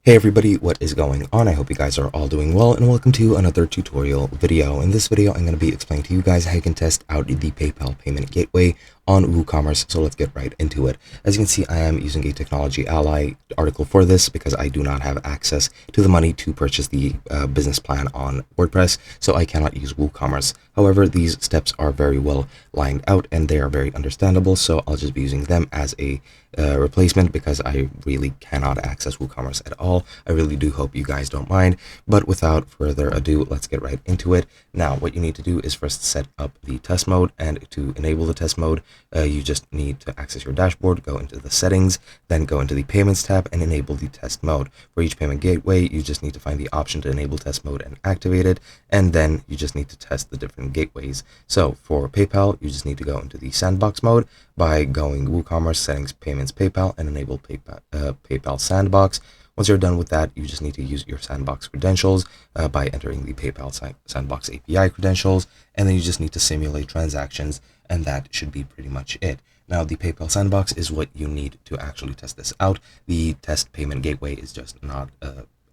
Hey everybody, what is going on? I hope you guys are all doing well, and welcome to another tutorial video. In this video, I'm going to be explaining to you guys how you can test out the PayPal payment gateway on WooCommerce. So let's get right into it. As you can see, I am using a Technology Ally article for this because I do not have access to the money to purchase the business plan on WordPress, so I cannot use WooCommerce. However, these steps are very well lined out and they are very understandable, so I'll just be using them as a replacement because I really cannot access WooCommerce at all. I really do hope you guys don't mind, but without further ado, let's get right into it. Now, what you need to do is first set up the test mode, and to enable the test mode, you just need to access your dashboard, go into the settings, then go into the payments tab and enable the test mode. For each payment gateway, you just need to find the option to enable test mode and activate it, and then you just need to test the different gateways. So for PayPal, you just need to go into the sandbox mode by going WooCommerce, settings, payments, PayPal, and enable PayPal sandbox. Once you're done with that, you just need to use your sandbox credentials by entering the PayPal sandbox API credentials, and then you just need to simulate transactions, and that should be pretty much it. Now, the PayPal sandbox is what you need to actually test this out. The test payment gateway is just not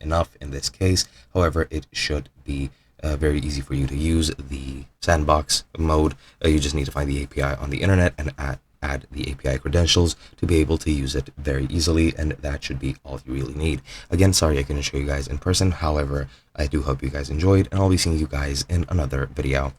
enough in this case. However, it should be very easy for you to use the sandbox mode. You just need to find the API on the internet and add the API credentials to be able to use it very easily, and that should be all you really need. Again, sorry I couldn't show you guys in person. However, I do hope you guys enjoyed, and I'll be seeing you guys in another video.